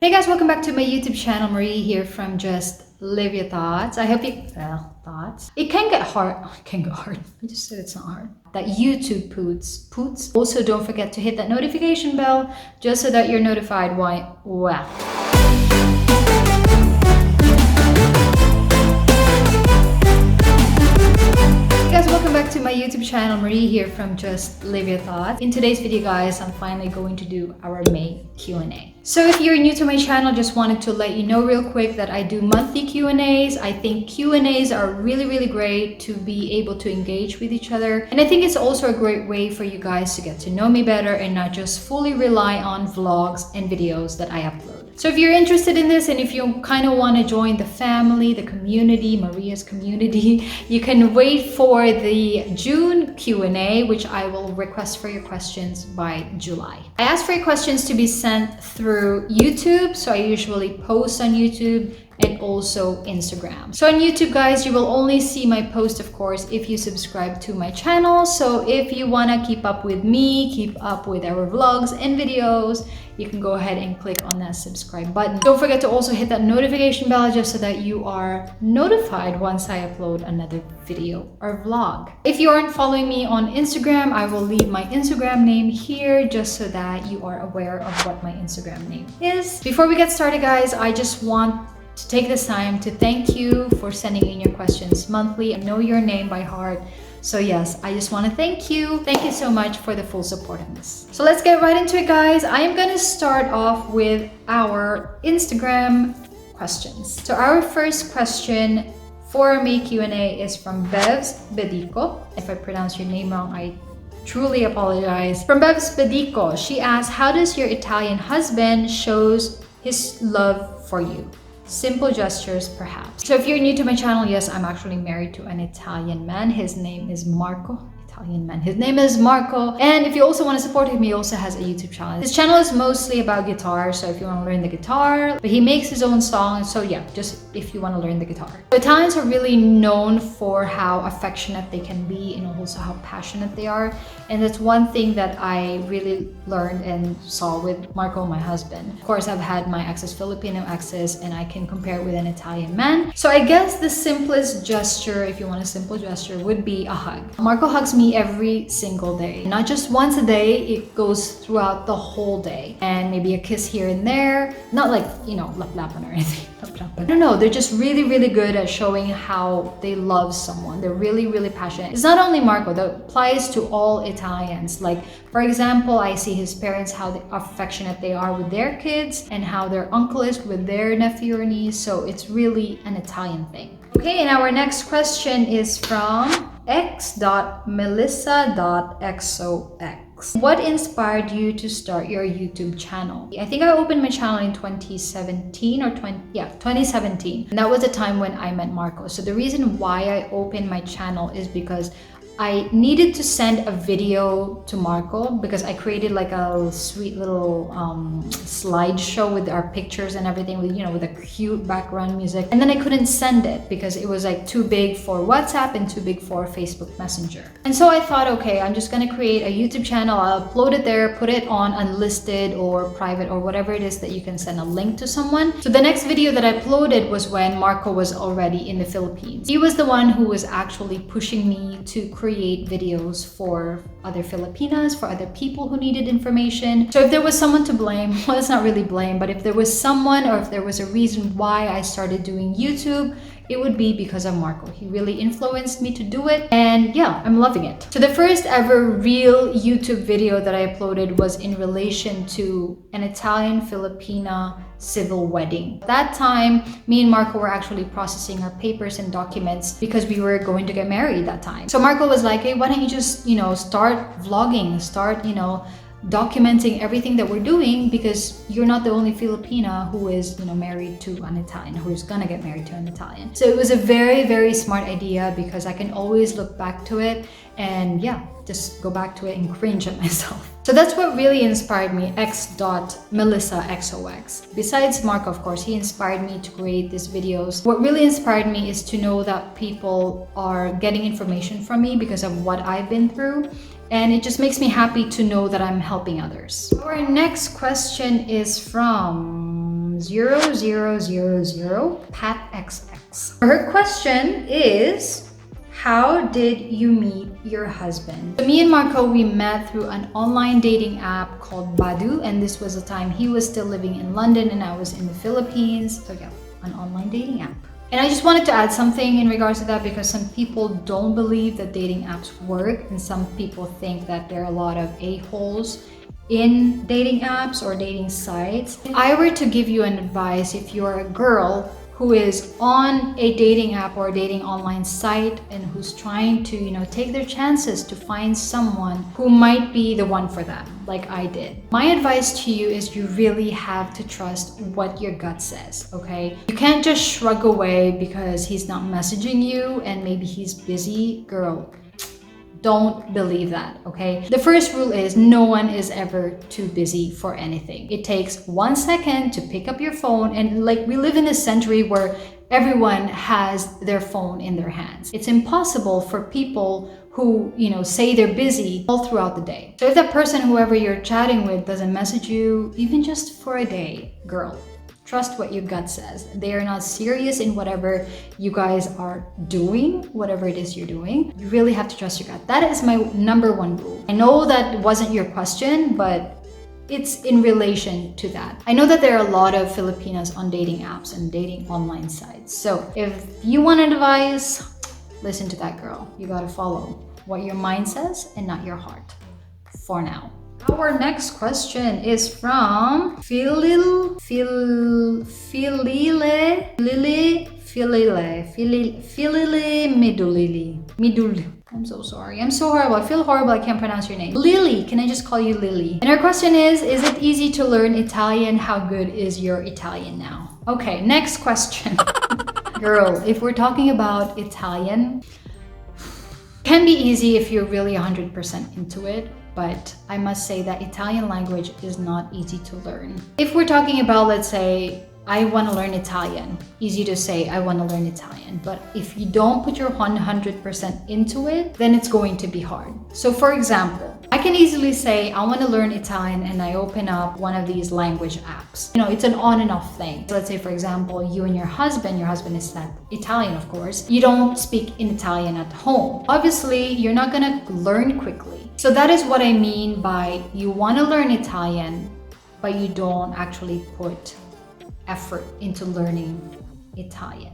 Hey guys, welcome back to my YouTube channel. Marie here from Just Live Your Thoughts. I hope you, thoughts. It can get hard. Oh, it can get hard. I just said it's not hard. That YouTube poots. Also, don't forget to hit that notification bell just so that you're notified welcome back to my YouTube channel. Marie here from Just Live Your Thoughts. In today's video, guys, I'm finally going to do our May Q&A. So if you're new to my channel, just wanted to let you know real quick that I do monthly Q&As. I think Q&As are really great to be able to engage with each other. And I think it's also a great way for you guys to get to know me better and not just fully rely on vlogs and videos that I upload. So if you're interested in this and if you kind of want to join the family, the community, Maria's community, you can wait for the June Q&A, which I will request for your questions by July. I asked for your questions to be sent through YouTube, so I usually post on YouTube and also Instagram. So on YouTube, guys, you will only see my post, of course, if you subscribe to my channel. So if you want to keep up with me, keep up with our vlogs and videos, you can go ahead and click on that subscribe button. Don't forget to also hit that notification bell just so that you are notified once I upload another video or vlog. If you aren't following me on Instagram, I will leave my Instagram name here just so that you are aware of what my Instagram name is. Before we get started, guys, I just want to take this time to thank you for sending in your questions monthly. I know your name by heart. So yes, I just want to thank you. Thank you so much for the full support on this. So let's get right into it, guys. I am going to start off with our Instagram questions. So our first question for my Q&A is from Bevs Bedico. If I pronounce your name wrong, I truly apologize. From Bevs Bedico, she asks, how does your Italian husband shows his love for you? Simple gestures, perhaps. So if you're new to my channel, yes, I'm actually married to an Italian man. His name is Marco. Italian man. His name is Marco. And if you also want to support him, he also has a YouTube channel. His channel is mostly about guitar, so if you want to learn the guitar, but he makes his own songs. So yeah, just if you want to learn the guitar. So Italians are really known for how affectionate they can be and also how passionate they are. And that's one thing that I really learned and saw with Marco, my husband. Of course, I've had my exes, Filipino exes, and I can compare it with an Italian man. So I guess the simplest gesture, if you want a simple gesture, would be a hug. Marco hugs me every single day. Not just once a day, it goes throughout the whole day. And maybe a kiss here and there. Not like, you know, lap-lapan or anything. I don't know, they're just really good at showing how they love someone. They're really passionate. It's not only Marco, that applies to all Italians. Like, for example, I see his parents, how affectionate they are with their kids and how their uncle is with their nephew or niece. So it's really an Italian thing. Okay, and our next question is from x.melissa.xox. What inspired you to start your YouTube channel? I think I opened my channel in 2017 or 2017. And that was the time when I met Marco. So the reason why I opened my channel is because I needed to send a video to Marco because I created like a sweet little slideshow with our pictures and everything with, you know, with a cute background music. And then I couldn't send it because it was like too big for WhatsApp and too big for Facebook Messenger. And so I thought, okay, I'm just gonna create a YouTube channel. I'll upload it there, put it on unlisted or private or whatever it is that you can send a link to someone. So the next video that I uploaded was when Marco was already in the Philippines. He was the one who was actually pushing me to create videos for other Filipinas, for other people who needed information. So if there was someone to blame, well, it's not really blame, but if there was someone or if there was a reason why I started doing YouTube, it would be because of Marco. He really influenced me to do it, and yeah, I'm loving it. So the first ever real YouTube video that I uploaded was in relation to an Italian-Filipina civil wedding. At that time, me and Marco were actually processing our papers and documents because we were going to get married that time. So Marco was like, hey, why don't you just, you know, start vlogging, start, you know, documenting everything that we're doing, because you're not the only Filipina who is, you know, married to an Italian, who is gonna get married to an Italian. So it was a very smart idea because I can always look back to it and yeah, just go back to it and cringe at myself. So that's what really inspired me, x.melissa.xox. Besides Marco, of course, he inspired me to create these videos. What really inspired me is to know that people are getting information from me because of what I've been through. And it just makes me happy to know that I'm helping others. Our next question is from Pat XX. Her question is, how did you meet your husband? So me and Marco, we met through an online dating app called Badu, and this was the time he was still living in London and I was in the Philippines. So yeah, an online dating app. And I just wanted to add something in regards to that because some people don't believe that dating apps work, and some people think that there are a lot of a-holes in dating apps or dating sites. If I were to give you an advice, if you're a girl who is on a dating app or a dating online site and who's trying to, take their chances to find someone who might be the one for them, like I did. My advice to you is you really have to trust what your gut says, okay? You can't just shrug away because he's not messaging you and maybe he's busy. Girl, don't believe that, okay? The first rule is no one is ever too busy for anything. It takes 1 second to pick up your phone, and like we live in a century where everyone has their phone in their hands. It's impossible for people who, say they're busy all throughout the day. So if that person, whoever you're chatting with, doesn't message you even just for a day, girl, trust what your gut says. They are not serious in whatever you guys are doing, whatever it is you're doing. You really have to trust your gut. That is my number one rule. I know that wasn't your question, but it's in relation to that. I know that there are a lot of Filipinas on dating apps and dating online sites. So if you want advice, listen to that girl. You gotta follow what your mind says and not your heart for now. Our next question is from Filile Miduli. I'm so sorry. I'm so horrible. I feel horrible. I can't pronounce your name. Lily. Can I just call you Lily? And her question is it easy to learn Italian? How good is your Italian now? Okay, next question. Girl, if we're talking about Italian, it can be easy if you're really 100% into it. But I must say that Italian language is not easy to learn. If we're talking about, let's say, I want to learn Italian, easy to say, I want to learn Italian. But if you don't put your 100% into it, then it's going to be hard. So for example, I can easily say, I want to learn Italian, and I open up one of these language apps. It's an on and off thing. So let's say, for example, you and your husband is not Italian, of course. You don't speak in Italian at home. Obviously, you're not going to learn quickly. So that is what I mean by you want to learn Italian, but you don't actually put effort into learning Italian,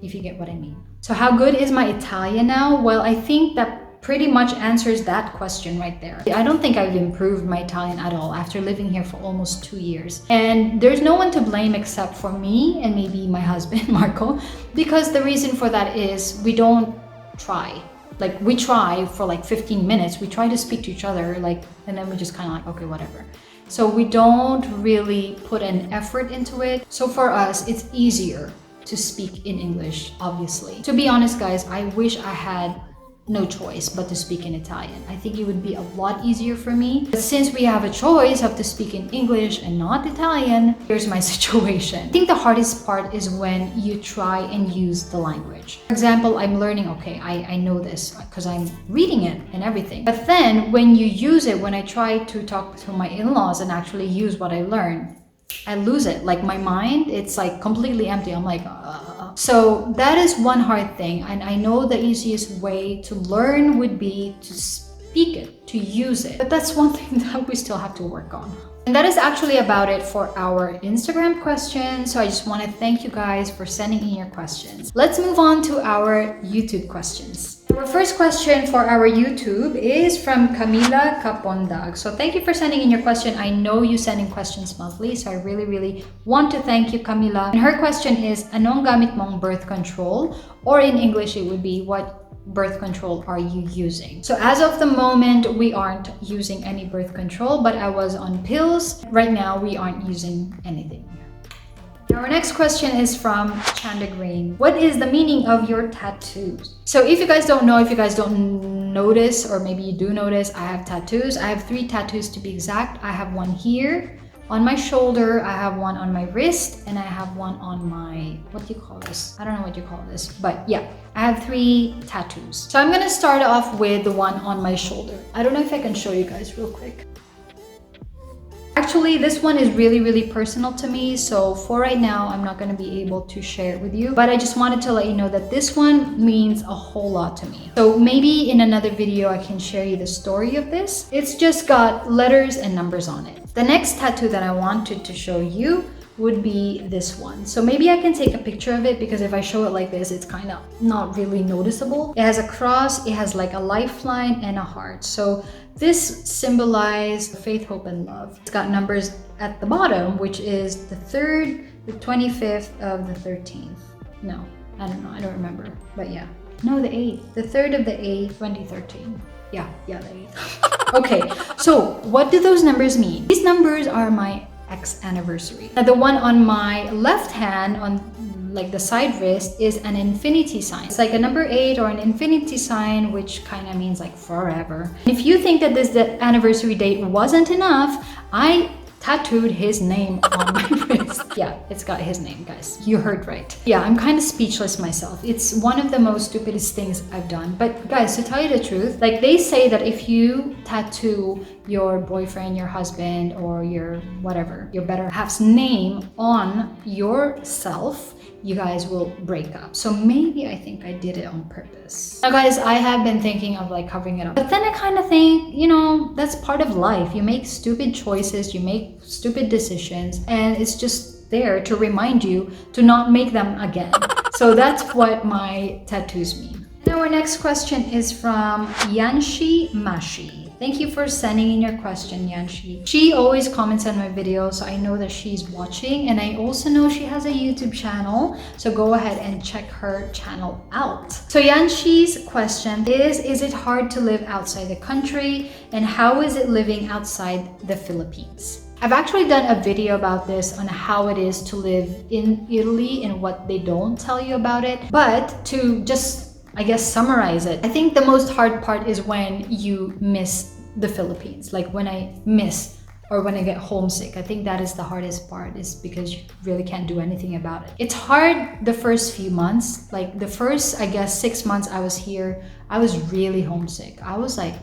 if you get what I mean. So how good is my Italian now? Well, I think that pretty much answers that question right there. I don't think I've improved my Italian at all after living here for almost 2 years. And there's no one to blame except for me and maybe my husband, Marco, because the reason for that is we don't try. Like we try for like 15 minutes, we try to speak to each other, and then we just kind of like, okay, whatever. So we don't really put an effort into it. So for us, it's easier to speak in English, obviously. To be honest, guys, I wish I had no choice but to speak in Italian. I think it would be a lot easier for me. But since we have a choice of to speak in English and not Italian, here's my situation. I think the hardest part is when you try and use the language. For example, I'm learning, okay, I know this because I'm reading it and everything. But then when you use it, when I try to talk to my in-laws and actually use what I learned, I lose it. Like my mind, it's like completely empty. I'm like, So that is one hard thing. And I know the easiest way to learn would be to speak it, to use it. But that's one thing that we still have to work on. And that is actually about it for our Instagram questions. So I just want to thank you guys for sending in your questions. Let's move on to our YouTube questions. Our first question for our YouTube is from Camila Capondag. So thank you for sending in your question. I know you send in questions monthly, so I really want to thank you, Camila. And her question is, anong gamit mong birth control? Or in English, it would be, what birth control are you using? So as of the moment, we aren't using any birth control, but I was on pills. Right now, we aren't using anything. Our next question is from Chanda Green. What is the meaning of your tattoos? So if you guys don't know, if you guys don't notice, or maybe you do notice, I have tattoos. I have 3 tattoos to be exact. I have one here on my shoulder, I have one on my wrist, and I have one on my, what do you call this? I don't know what you call this, but yeah, I have 3 tattoos. So I'm gonna start off with the one on my shoulder. I don't know if I can show you guys real quick. Actually, this one is really personal to me, so for right now, I'm not going to be able to share it with you, but I just wanted to let you know that this one means a whole lot to me. So maybe in another video, I can share you the story of this. It's just got letters and numbers on it. The next tattoo that I wanted to show you would be this one. So maybe I can take a picture of it, because if I show it like this, it's kind of not really noticeable. It has a cross, it has like a lifeline and a heart. So this symbolizes faith, hope, and love. It's got numbers at the bottom, which is the 3rd, the 25th of the 13th. No, I don't know, I don't remember, but yeah. No, the 8th, the 3rd of the 8th, 2013. Yeah, the 8th. Okay, so what do those numbers mean? These numbers are my ex-anniversary. Now, the one on my left hand, on like the side wrist, is an infinity sign. It's like a number 8 or an infinity sign, which kind of means like forever. If you think that the anniversary date wasn't enough, I tattooed his name on my wrist. Yeah, it's got his name, guys. You heard right. Yeah, I'm kind of speechless myself. It's one of the most stupidest things I've done. But guys, to tell you the truth, like they say that if you tattoo your boyfriend, your husband, or your whatever, your better half's name on yourself, you guys will break up. So maybe I think I did it on purpose. Now guys, I have been thinking of like covering it up, but then I kind of think, you know, that's part of life. You make stupid choices, you make stupid decisions, and it's just there to remind you to not make them again. So that's what my tattoos mean. Now our next question is from Yanshi Mashi. Thank you for sending in your question, Yanshi. She always comments on my videos, so I know that she's watching, and I also know she has a YouTube channel, so go ahead and check her channel out. So Yanshi's question is it hard to live outside the country, and how is it living outside the Philippines? I've actually done a video about this on how it is to live in Italy and what they don't tell you about it, but to just I guess summarize it, I think the most hard part is when you miss the Philippines. Like when I miss or when I get homesick. I think that is the hardest part, is because you really can't do anything about it. It's hard the first few months. Like the first, I guess, 6 months I was here, I was really homesick. I was like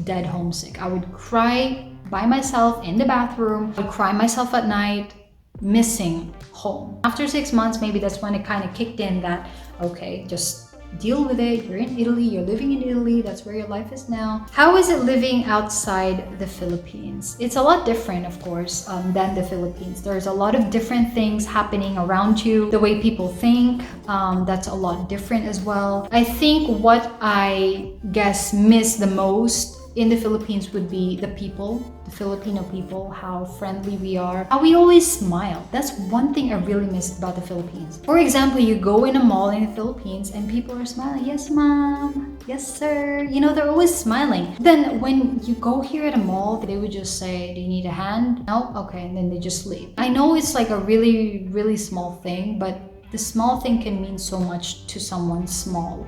dead homesick. I would cry by myself in the bathroom. I would cry myself at night, missing home. After 6 months, maybe that's when it kind of kicked in that, okay, just deal with it. You're in Italy, you're living in Italy, that's where your life is now. How is it living outside the Philippines? It's a lot different, of course, than the Philippines. There's a lot of different things happening around you. The way people think, that's a lot different as well. I think what I guess miss the most in the Philippines would be the people, the Filipino people, how friendly we are, how we always smile. That's one thing I really miss about the Philippines. For example, you go in a mall in the Philippines and people are smiling. Yes, ma'am. Yes, sir. You know, they're always smiling. Then when you go here at a mall, they would just say, do you need a hand? No? Okay. And then they just leave. I know it's like a really small thing, but the small thing can mean so much to someone small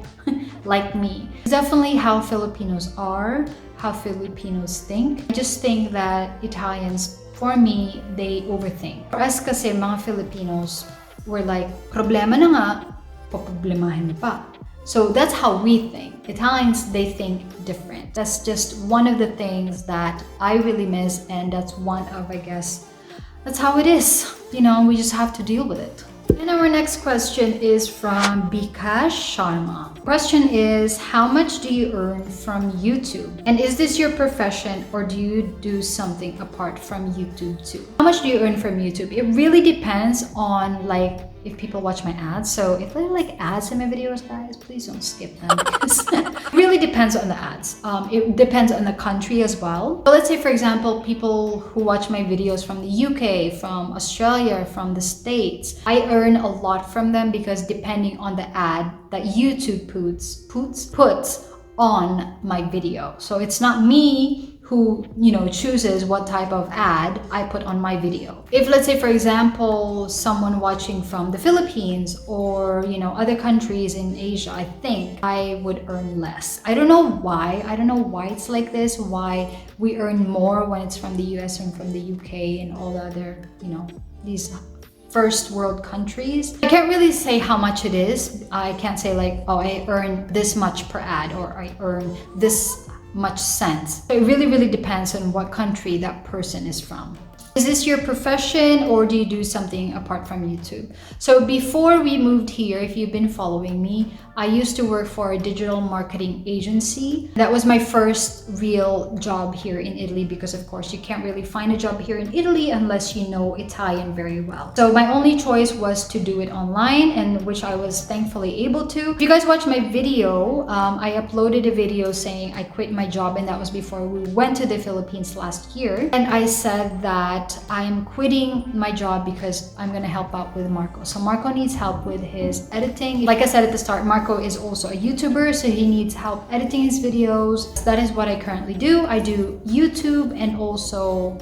like me. It's definitely how Filipinos are, how Filipinos think. I just think that Italians, for me, they overthink. For us kasi, mga Filipinos, we're like, problema na nga, paproblemahin mo pa. So that's how we think. Italians, they think different. That's just one of the things that I really miss, and that's one of, I guess, that's how it is. You know, we just have to deal with it. And our next question is from Bikash Sharma. Question is, how much do you earn from YouTube? And is this your profession, or do you do something apart from YouTube too? How much do you earn from YouTube? It really depends on like if people watch my ads. So if there are like ads in my videos, guys, please don't skip them, because it really depends on the ads. It depends on the country as well. So let's say, for example, people who watch my videos from the UK, from Australia, from the States, I earn a lot from them, because depending on the ad that YouTube puts on my video. So it's not me who, you know, chooses what type of ad I put on my video. If, let's say, for example, someone watching from the Philippines or, you know, other countries in Asia, I think I would earn less. I don't know why. I don't know why it's like this, why we earn more when it's from the US and from the UK and all the other, you know, these first world countries. I can't really say how much it is. I can't say like, oh, I earn this much per ad, or I earn this much cents. It really depends on what country that person is from. Is this your profession or do you do something apart from YouTube? So before we moved here, if you've been following me, I used to work for a digital marketing agency. That was my first real job here in Italy because of course you can't really find a job here in Italy unless you know Italian very well. So my only choice was to do it online, and which I was thankfully able to. If you guys watched my video, I uploaded a video saying I quit my job, and that was before we went to the Philippines last year. And I said that I'm quitting my job because I'm gonna help out with Marco. So Marco needs help with his editing. Like I said at the start, Marco is also a YouTuber, so he needs help editing his videos. That is what I currently do. I do YouTube and also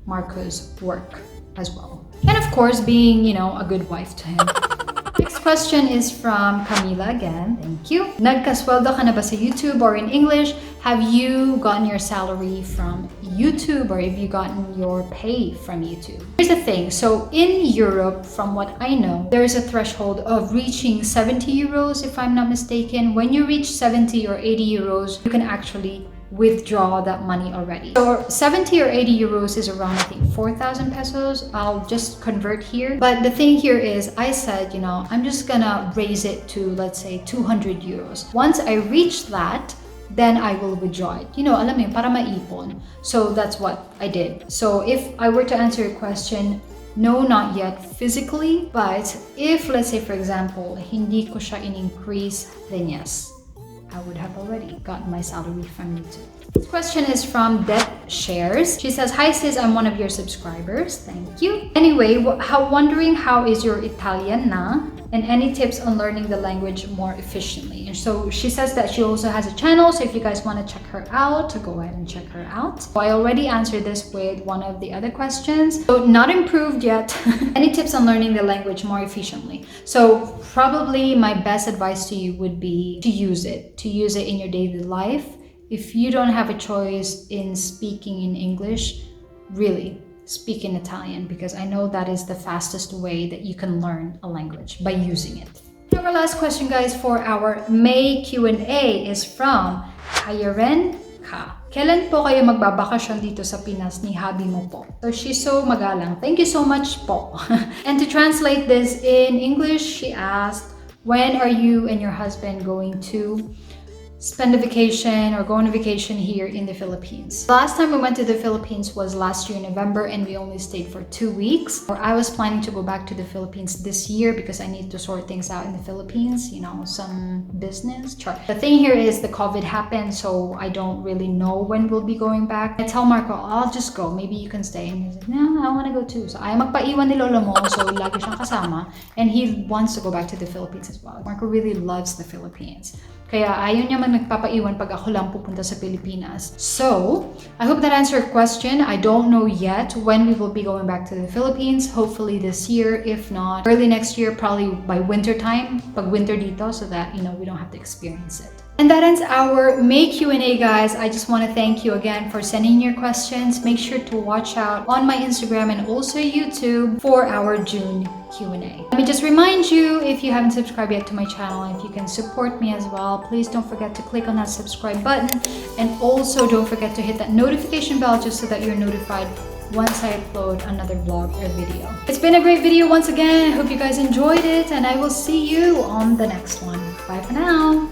Marco's work as well. And of course, being, you know, a good wife to him. Next question is from Camila again. Thank you. Nagkasweldo ka na ba sa YouTube, or in English, have you gotten your salary from YouTube, or have you gotten your pay from YouTube? Here's the thing. So in Europe, from what I know, there is a threshold of reaching 70 euros, if I'm not mistaken. When you reach 70 or 80 euros, you can actually withdraw that money already. So 70 or 80 euros is around, I think, 4,000 pesos. I'll just convert here. But the thing here is, I said, you know, I'm just gonna raise it to, let's say, 200 euros. Once I reach that, then I will withdraw it. You know, alam mo yun, para maipon. So that's what I did. So if I were to answer your question, no, not yet physically. But if, let's say, for example, hindi ko siya in-increase, then yes, I would have already gotten my salary from YouTube. This question is from Debt Shares. She says, "Hi sis, I'm one of your subscribers." Thank you. Anyway, wondering how is your Italian na? And any tips on learning the language more efficiently. And so she says that she also has a channel, so if you guys want to check her out, go ahead and check her out. So I already answered this with one of the other questions. So not improved yet. Any tips on learning the language more efficiently? So probably my best advice to you would be to use it in your daily life. If you don't have a choice in speaking in English, really speak in Italian, because I know that is the fastest way that you can learn a language, by using it. Our last question, guys, for our May Q&A is from Hayaren Ka. Kailan po kayo magbabakasyon dito sa Pinas ni Habi mo po? So she's so magalang. Thank you so much po. And to translate this in English, she asked, when are you and your husband going to spend a vacation or go on a vacation here in the Philippines? The last time we went to the Philippines was last year in November, and we only stayed for 2 weeks. Or I was planning to go back to the Philippines this year because I need to sort things out in the Philippines, you know, some business. The thing here is the COVID happened, so I don't really know when we'll be going back. I tell Marco, I'll just go, maybe you can stay. And he's like, no, I want to go too. So ayaw magpaiwan ni lolo mo, so lagi siyang kasama. And he wants to go back to the Philippines as well. Marco really loves the Philippines. Kaya ayaw niya nagpapaiwan pag ako lang pupunta sa Pilipinas. So, I hope that answered your question. I don't know yet when we will be going back to the Philippines. Hopefully this year, if not early next year, probably by winter time, pag winter dito, so that, you know, we don't have to experience it. And that ends our May Q&A, guys. I just want to thank you again for sending your questions. Make sure to watch out on my Instagram and also YouTube for our June Q&A. Let me just remind you, if you haven't subscribed yet to my channel, if you can support me as well, please don't forget to click on that subscribe button, and also don't forget to hit that notification bell just so that you're notified once I upload another vlog or video. It's been a great video once again. I hope you guys enjoyed it, and I will see you on the next one. Bye for now.